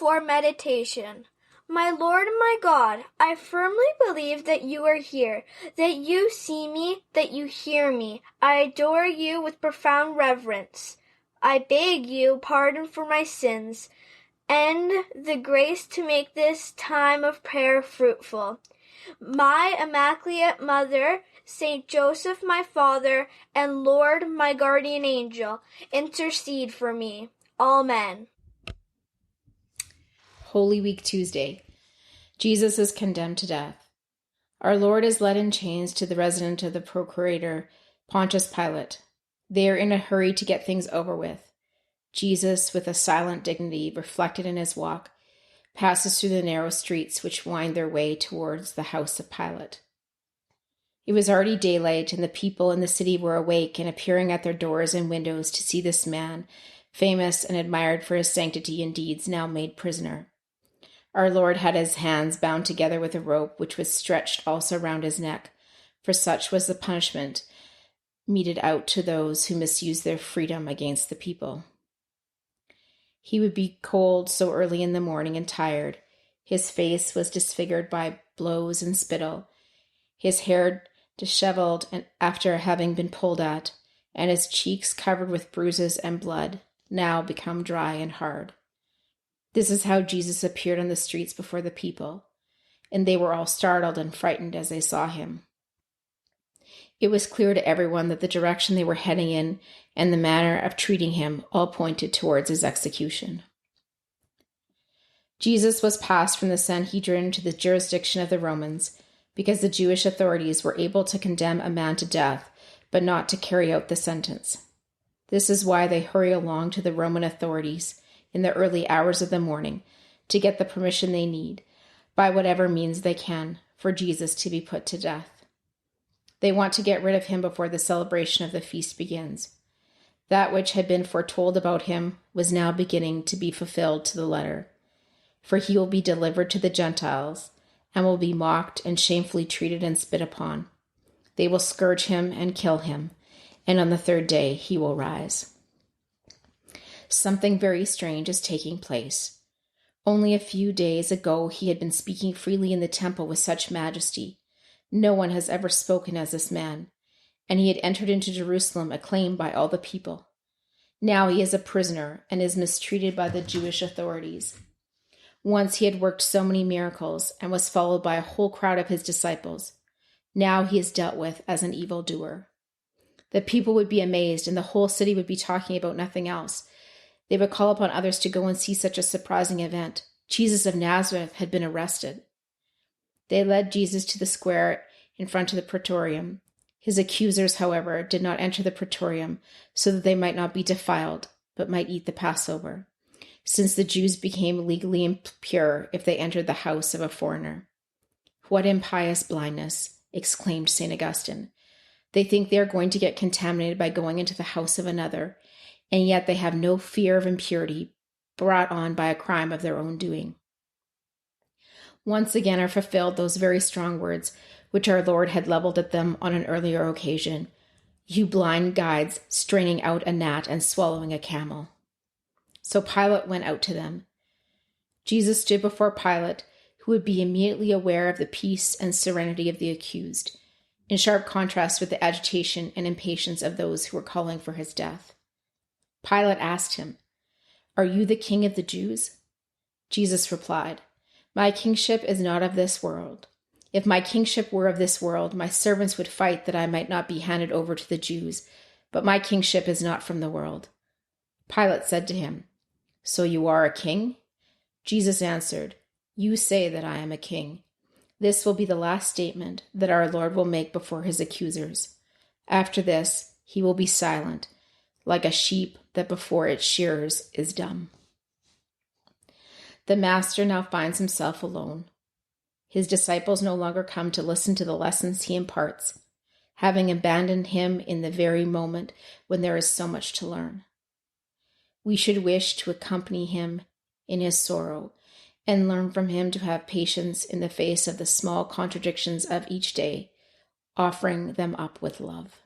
for meditation. My Lord, my God, I firmly believe that you are here, that you see me, that you hear me. I adore you with profound reverence. I beg you pardon for my sins and the grace to make this time of prayer fruitful. My Immaculate Mother, Saint Joseph, my Father, and Lord, my guardian angel, intercede for me. Amen. Holy Week Tuesday. Jesus is condemned to death. Our Lord is led in chains to the residence of the procurator, Pontius Pilate. They are in a hurry to get things over with. Jesus, with a silent dignity reflected in his walk, passes through the narrow streets which wind their way towards the house of Pilate. It was already daylight, and the people in the city were awake and appearing at their doors and windows to see this man, famous and admired for his sanctity and deeds, now made prisoner. Our Lord had his hands bound together with a rope, which was stretched also round his neck, for such was the punishment meted out to those who misused their freedom against the people. He would be cold so early in the morning and tired. His face was disfigured by blows and spittle, his hair disheveled and after having been pulled at, and his cheeks covered with bruises and blood, now become dry and hard. This is how Jesus appeared on the streets before the people, and they were all startled and frightened as they saw him. It was clear to everyone that the direction they were heading in and the manner of treating him all pointed towards his execution. Jesus was passed from the Sanhedrin to the jurisdiction of the Romans, because the Jewish authorities were able to condemn a man to death, but not to carry out the sentence. This is why they hurry along to the Roman authorities in the early hours of the morning to get the permission they need, by whatever means they can, for Jesus to be put to death. They want to get rid of him before the celebration of the feast begins. That which had been foretold about him was now beginning to be fulfilled to the letter, for he will be delivered to the Gentiles and will be mocked and shamefully treated and spit upon. They will scourge him and kill him, and on the third day he will rise. Something very strange is taking place. Only a few days ago he had been speaking freely in the temple with such majesty. No one has ever spoken as this man, and he had entered into Jerusalem acclaimed by all the people. Now he is a prisoner and is mistreated by the Jewish authorities. Once he had worked so many miracles and was followed by a whole crowd of his disciples. Now he is dealt with as an evildoer. The people would be amazed, and the whole city would be talking about nothing else. They would call upon others to go and see such a surprising event. Jesus of Nazareth had been arrested. They led Jesus to the square in front of the praetorium. His accusers, however, did not enter the praetorium so that they might not be defiled, but might eat the Passover, since the Jews became legally impure if they entered the house of a foreigner. What impious blindness, exclaimed St. Augustine. They think they are going to get contaminated by going into the house of another, and yet they have no fear of impurity brought on by a crime of their own doing. Once again are fulfilled those very strong words which our Lord had leveled at them on an earlier occasion. You blind guides, straining out a gnat and swallowing a camel. So Pilate went out to them. Jesus stood before Pilate, who would be immediately aware of the peace and serenity of the accused, in sharp contrast with the agitation and impatience of those who were calling for his death. Pilate asked him, Are you the king of the Jews? Jesus replied, My kingship is not of this world. If my kingship were of this world, my servants would fight that I might not be handed over to the Jews, but my kingship is not from the world. Pilate said to him, So you are a king? Jesus answered, You say that I am a king. This will be the last statement that our Lord will make before his accusers. After this, he will be silent, like a sheep that before its shearers is dumb. The Master now finds himself alone. His disciples no longer come to listen to the lessons he imparts, having abandoned him in the very moment when there is so much to learn. We should wish to accompany him in his sorrow and learn from him to have patience in the face of the small contradictions of each day, offering them up with love.